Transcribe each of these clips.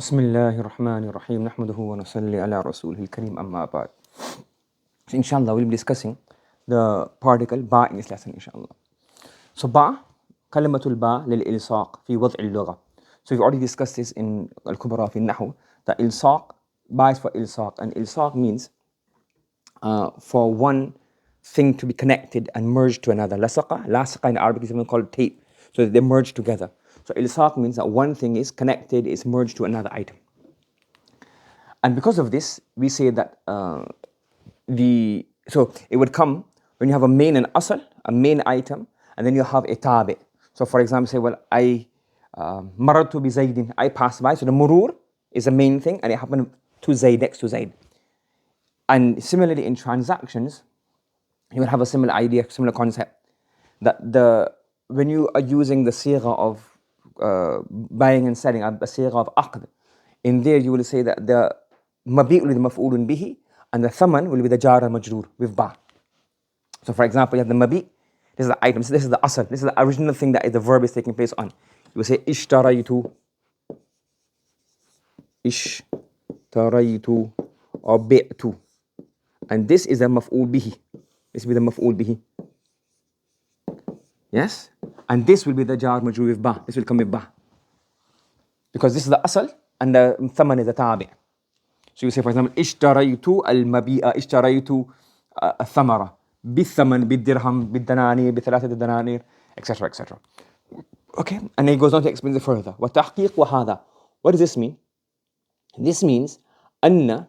بسم الله الرحمن الرحيم نحمده ونصلي على رسوله الكريم أما بعد. So inshallah we'll be discussing the particle ba in this lesson inshallah. So ba, kalimatul ba lil-ilsaq fi wad' al-lugha. So we've already discussed this in al-kubra fi nahu. The ilsaq, ba is for ilsaq, and ilsaq means for one thing to be connected and merged to another. Lasaqa in Arabic is even called tape. So they merge together. So ilsaq means that one thing is connected, is merged to another item. And because of this, we say that so it would come when you have a main and asal, a main item, and then you have a tabi. So for example, say, well, I marartu bi Zaydin, I passed by. So the murur is a main thing, and it happened to Zayd, next to Zayd. And similarly in transactions, you would have a similar idea, similar concept, that when you are using the sigha of buying and selling, a sigha of aqd, in there you will say that the mabi' will be the maf'ulun bihi, and the thaman will be the jar majroor with ba. So for example, you have the mabi', this is the item, so this is the asal, this is the original thing that the verb is taking place on. You will say ishtaraytu or bi'tu. And this is a maf'ul bihi. This will be the maf'ul bihi. Yes? And this will be the jar majroor with ba. This will come with ba. Because this is the asal and the thaman is the tabi'. So you say, for example, ishtaraytu al-mabi'a, ishtaraytu al-thamara, bi-thaman, bi-dirham, bi-dananir, bi-thalathat dananir, etc., etc. Okay? And he goes on to explain it further. وَتَحْقِيقُ وَهَذَا. What does this mean? This means أن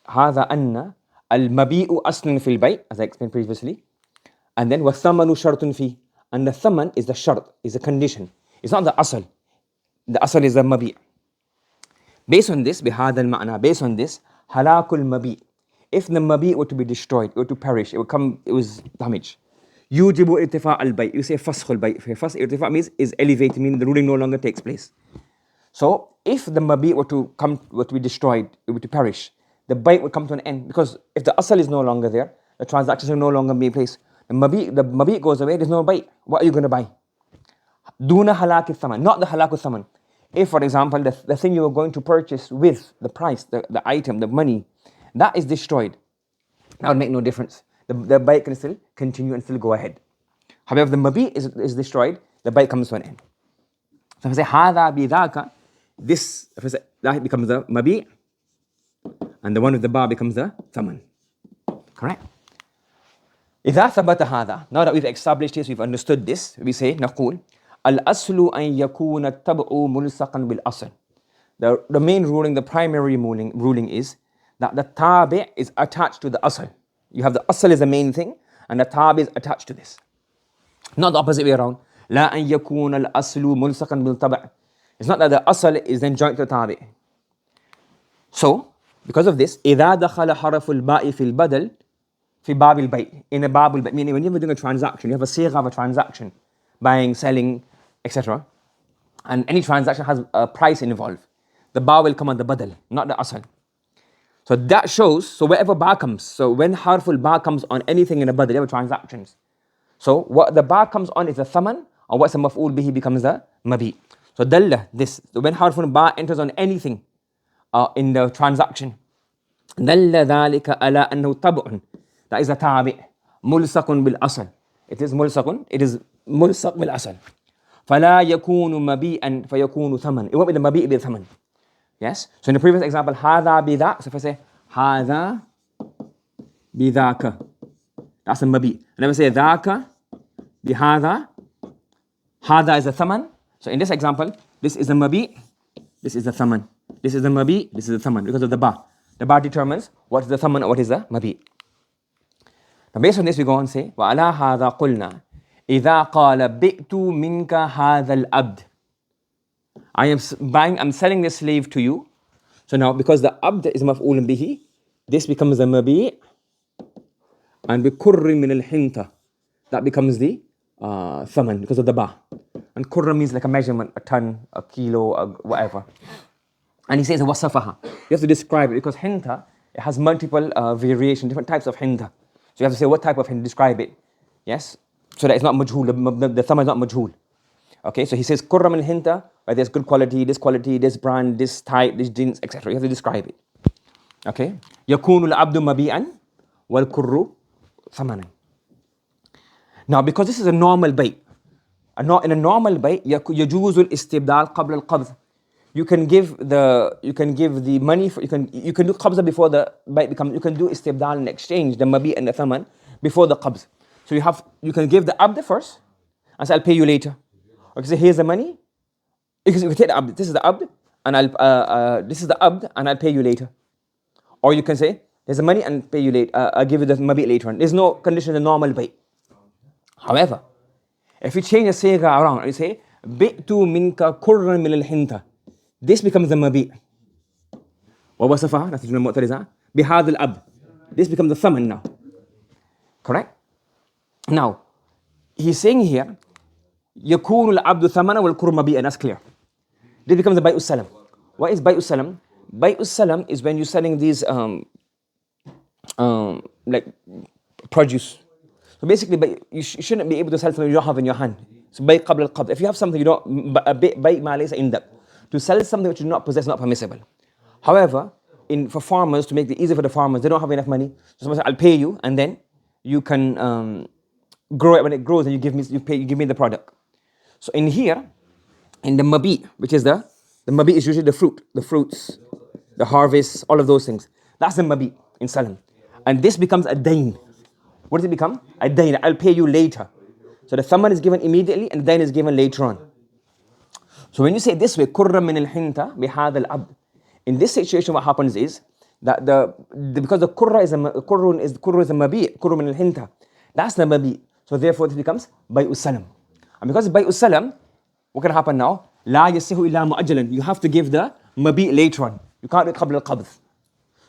al-mabi'u aslun fil bay', as I explained previously. And then وَالثَّمَنُ شَرْطٌ فِي. And the thaman is the shart, is a condition. It's not the asal. The asal is the mabi'. Based on this, بهذا المعنى, based on this, halakul mabi'. If the mabi' were to be destroyed, it were to perish, it was damaged. Yujibu irtifa' al-bay'. You say fasakh al-bay'. Fasakh irtifa' means is elevated, meaning the ruling no longer takes place. So if the mabi' were to be destroyed, it were to perish, the bay' would come to an end, because if the asal is no longer there, the transactions will no longer be in place. The mabi' goes away, there's no bay'. What are you going to buy? Duna halak al-thaman, not the halak al-thaman. If, for example, the thing you were going to purchase with the price, the item, the money, that is destroyed, that would make no difference. The bay' can still continue and still go ahead. However, the mabi' is destroyed, the bay' comes to an end. So if I say hada bidaka, this, if I say, that becomes the mabi', and the one with the ba becomes the thaman. Correct? إذا ثبت هذا, now that we've established this, we've understood this, we say نقول الأصل أن يكون التبع ملصقا بالأصل. The main ruling, the primary ruling is that the tabi' is attached to the asal. You have the asal is the main thing, and the tabi' is attached to this. Not the opposite way around. لا أن يكون الأصل ملصقا بالتبع. It's not that the asal is then joined to the tabi'. So, because of this, إذا دخل حرف الباء في البدل في باب البيع, in a bab al-bay', meaning when you're doing a transaction, you have a sigha of a transaction, buying, selling, etc. And any transaction has a price involved. The ba will come on the badal, not the asal. So that shows, so wherever ba comes, so when harful ba comes on anything in a badal, you have transactions. So what the ba comes on is the thaman, or what's the maf'ul bihi becomes the mabi. So dalla, this, so when harful ba enters on anything in the transaction, dalla dhalika ala annahu tab'un. That is a tabi'. Mulsaqun bil asal. It is mulsaq bil asal. فَلَا يَكُونُ مَبِيئًا فَيَكُونُ ثَمَنًا. It won't be the mabi', it will be the thaman. Yes? So in the previous example, هَذَا بِذَا. So if I say, هَذَا بِذَاكَ, that's a mabi'. And if I say, ذَاكَ بِهَذَا, هَذَا is the thaman. So in this example, this is the mabi', this is the thaman. This is the mabi', this is the thaman, because of the ba. The ba determines what is the thaman or what is the mabi'. Now based on this, we go on and say, وَعَلَى هَذَا قُلْنَا إِذَا قَالَ بِئْتُ مِنْكَ هَذَا الْأَبْدِ. I'm selling this slave to you. So now, because the abd is maf'ulun bihi, this becomes the mabi', and بِكُرِّ مِنَ الْحِنْطَةِ, that becomes the thaman, because of the ba. And kurra means like a measurement, a ton, a kilo, whatever. And he says, wasafaha. You have to describe it, because hinta, it has multiple variations, different types of hinta. So you have to say what type of hinta, describe it. Yes? So that it's not majhul, the thaman is not majhul. Okay, so he says kurra min hinta, right? There's good quality, this brand, this type, this jeans, etc. You have to describe it. Okay, yakunu al-abdu mabi'an wal kurru thamanan. Now, because this is a normal bay, in a normal bay, يجوز الاستبدال قبل القبض. You can give the money you can do qabza before the bay becomes. You can do istibdal and exchange the mabi and the thaman before the qabz. So you can give the abd first and say I'll pay you later. Or you can say here's the money. You can take the abd. This is the abd and I'll pay you later. Or you can say there's the money and pay you later. I'll give you the mabi later on. There's no condition in the normal bay. However, if you change the siga around and you say bi'tu minka kurran min al-hinta, this becomes the mabi. ووصفها نتيجة المعترضة بهذا الأب. This becomes the thaman now. Correct? Now, he's saying here يكون العبد ثمنا والكر مبيئا. That's clear. This becomes the bay'us salam. What is bay'us salam? Bay'us salam is when you're selling these like produce. So basically, you shouldn't be able to sell something you don't have in your hand. So bay qabl al-qabd. If you have something you don't, bay ma laysa indak. To sell something which you do not possess is not permissible. However, for farmers, to make it easier for the farmers, they don't have enough money. So someone says, I'll pay you, and then you can grow it when it grows, and you give me the product. So in here, in the mabi, which is the mabi is usually the fruits, the harvest, all of those things. That's the mabi in salam. And this becomes a dain. What does it become? A dain. I'll pay you later. So the thaman is given immediately, and the dain is given later on. So when you say it this way, kurra min al-hinta bihad al-abd. In this situation, what happens is that because the kurra is a mabi, kurra min al-hinta. That's the mabi. So therefore, it becomes bay'us salam. And because it's bay'us salam, what can happen now? La yasihu illa mu'ajjalan. You have to give the mabi later on. You can't do it qabl al-qabd.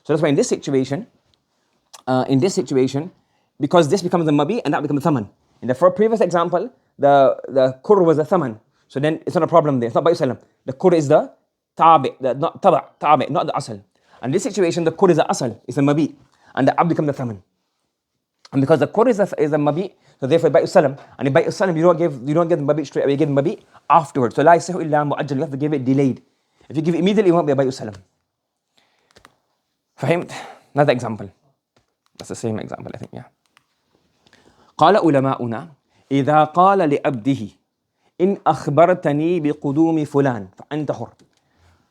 So that's why in this situation, because this becomes the mabi and that becomes the thaman. In the previous example, the kurr was the thaman. So then it's not a problem there. It's not bay'us salam. The kurr is the tabi, not the asal. And in this situation, the kurr is the asal, it's the mabi, and the abd becomes the thaman. And because the kurr is the mabi, so therefore bay'us salam. And in bay'us salam, you don't give the mabi straight away. You give the mabi afterwards. So la yasihu illa mu'ajjal. You have to give it delayed. If you give it immediately, it won't be a bay'us salam. فهمت? Another example. That's the same example, I think. Yeah. قال علماؤنا إذا قال لعبده إن أخبرتني بقدوم فلان فأنت حر.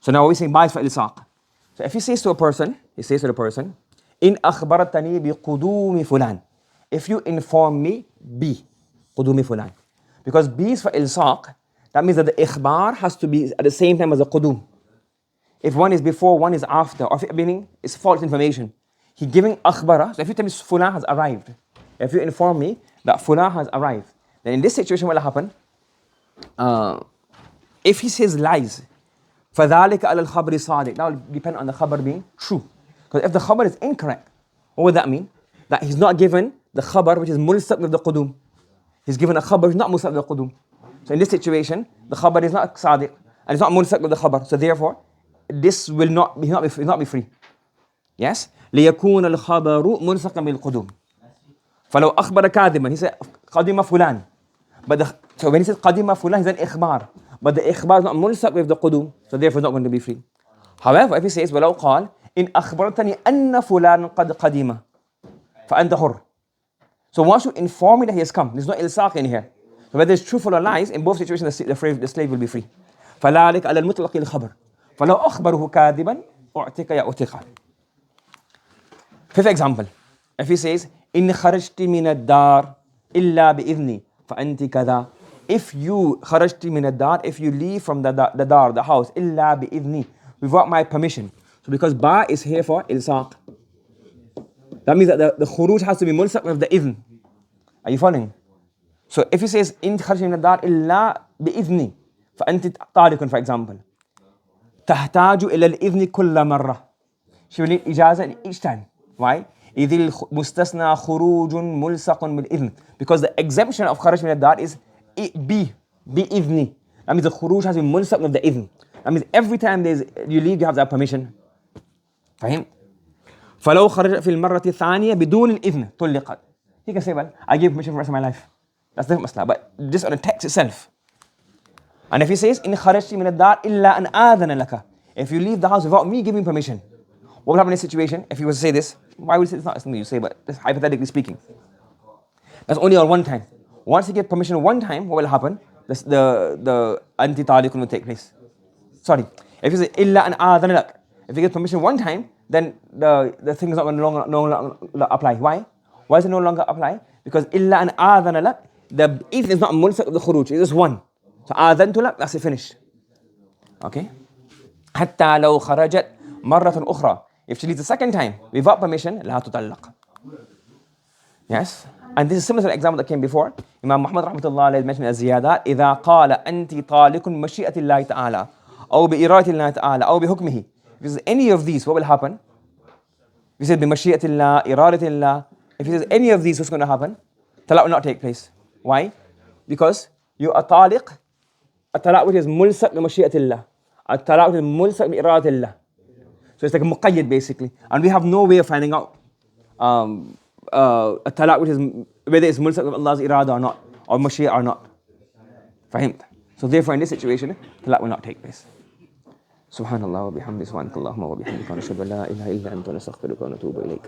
So now we're saying bias for ilsaq. So if he says to the person, إن أخبرتني بقدوم فلان. If you inform me, B, قدوم فلان. Because B is for ilsaq, that means that the ikhbar has to be at the same time as the qudum. If one is before, one is after, or meaning it's false information. He giving akhbara, so if you tell me fulan has arrived, if you inform me that fulan has arrived, then in this situation what will happen? If he says lies, فَذَلِكَ عَلَى الْخَبْرِ صَادِقٍ, that will depend on the khabar being true. Because if the khabar is incorrect, what would that mean? That he's not given the khabar which is mulsaq with the qudum. He's given a khabar which is not mulsaq with the qudum. So in this situation, the khabar is not sadiq, and it's not mulsaq with the khabar. So therefore, this will not be free. Yes? لِيَكُونَ الْخَبَرُ مُلْصَقًا بِالْقُدُومِ. فَلَوْ أَخْبَرَ كَاذِبًا, he said قَدِمَ فُلَان. So when he says قَدِمَ فُلَان, he's an ikhbar. But the ikhbar is not mulsaq with the qudum, so therefore it's not going to be free. However, if he says وَلَوْ قَالْ إِنْ أَخْبَرْتَنِي أَنَّ فُلَانًا قَدْ قَدِمَ فَأَنْتَ حُرٌّ. So once you inform me that he has come, there's no ilsaq in here. So whether it's truthful or lies, in both situations the slave will be free. فَلَا لِكَ عَلَى الْمُطْلَقِ الْخَبَرِ فَلَوْ أَخْبَرُهُ كَاذِبًا أُعْتِقَ يَأْتِقَ. Fifth example, if he says إِنْ خَرَجْتِ مِنَ الدَّارِ إِلَّا بِإِذْنِي فَأَنْتِ كَذَا. If you خَرَجْتِ مِنَ الدَّارِ, if you leave from the dar, the house, إِلَّا بِإِذْنِي, without my permission. So because ba is here for ilsaq, that means that the khuruj has to be mulsaq with the idhn. Are you following? So if he says إِنْ خَرَجْتِ مِنَ الدَّارِ إِلَّا بِإِذْنِي فَأَنْتِ طَالِقٌ, for example, تحتاج إلى الإذن كل مرة. She will need إجازة each time. Why? إذ المستثنى خروج ملصق بالإذن. Because the exemption of خرج من الدار is بإذن. That means the خروج has been ملصق with the إذن. That means every time you leave, you have that permission. فاهم? فلو خرج في المرة الثانية بدون الإذن طلقت. He can say, well, I give permission for the rest of my life. That's the different masla. But just on the text itself, And if he says, in kharajti min ad-dar illa an adhana laka, if you leave the house without me giving permission, what will happen in this situation? If he was to say this, why would he say it's not something you say, but this, hypothetically speaking. That's only on one time. Once he gets permission one time, what will happen? The anti-taliqun will take place. Sorry, if you say illa an adhana lak, if he gets permission one time, then the thing is not going to no longer apply. Why? Why does it no longer apply? Because illa an adhana lak, the if is not mulsaq of the khuruj, it is one. So adhantu lak, that's it, finished. Okay? Hatta law kharajat marratan ukhra. If she leaves the second time without permission, la tutallaq. Yes? And this is similar to the example that came before. Imam Muhammad rahmatullah alayhi mentioned as ziyadat, إذا قال أنت طالق مشيئة الله تعالى أو بإرادة الله تعالى أو بحكمه. If he says any of these, what will happen? If he says بمشيئة الله, إرادة الله, if he says any of these, what's going to happen? Talaq will not take place. Why? Because you are taliq, a talaq which is mulsaq بمشيئة الله, a talaq which is mulsaq بإرادة الله. So it's like a muqayyad basically. And we have no way of finding out a talaq which is whether it's mulsaq of Allah's irada or not, or mashiyah or not. Fahimt? So therefore in this situation, talaq will not take place. Subhanallah wa bihamdi, subhanakallahumma wa bihamdika, nashhadu an la ilaha illa anta, nastaghfiruka wa natubu ilayk.